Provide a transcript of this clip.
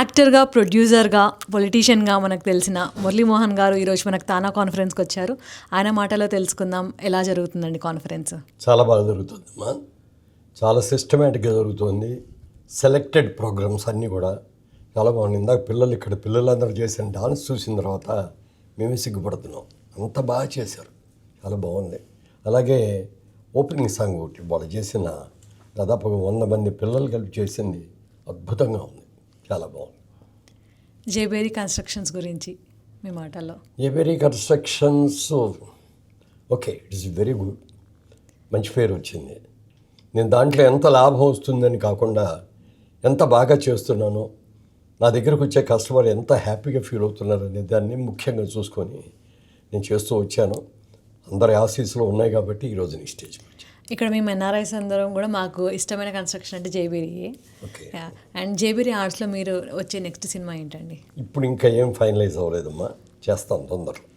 యాక్టర్గా, ప్రొడ్యూసర్గా, పొలిటీషియన్గా మనకు తెలిసిన మురళీమోహన్ గారు ఈరోజు మనకు తానా కాన్ఫరెన్స్కి వచ్చారు. ఆయన మాటలో తెలుసుకుందాం ఎలా జరుగుతుందండి కాన్ఫరెన్స్. చాలా బాగా జరుగుతుందమ్మా. చాలా సిస్టమేటిక్గా జరుగుతుంది. సెలెక్టెడ్ ప్రోగ్రామ్స్ అన్నీ కూడా చాలా బాగుంది. ఇందాక పిల్లలందరూ చేసిన డాన్స్ చూసిన తర్వాత మేమే సిగ్గుపడుతున్నాం. అంత బాగా చేశారు, చాలా బాగుంది. అలాగే ఓపెనింగ్ సాంగ్ ఒకటి వాళ్ళు చేసిన దాదాపుగా 100 మంది పిల్లలు కలిపి చేసింది అద్భుతంగా ఉంది, చాలా బాగుంది. జేబేరి కన్స్ట్రక్షన్స్ గురించి మీ మాటల్లో. Jaberi constructions okay, it is very good, మంచి పేరు వచ్చింది. నేను దాంట్లో ఎంత లాభం వస్తుందని కాకుండా ఎంత బాగా చేస్తున్నానో, నా దగ్గరకు వచ్చే కస్టమర్ ఎంత హ్యాపీగా ఫీల్ అవుతున్నారు అనే దాన్ని ముఖ్యంగా చూసుకొని నేను చేస్తూ వచ్చాను. అందరి ఆశీస్సులు ఉన్నాయి కాబట్టి ఈరోజు నీ స్టేజ్ వచ్చాను. ఇక్కడ మేము ఎన్ఆర్ఐస్ అందరం కూడా మాకు ఇష్టమైన కన్స్ట్రక్షన్ అంటే జేబేరి. ఓకే, అండ్ జేబేరి ఆర్ట్స్లో మీరు వచ్చే నెక్స్ట్ సినిమా ఏంటండి? ఇప్పుడు ఇంకా ఏం ఫైనలైజ్ అవ్వలేదమ్మా, చేస్తాను తొందరలో.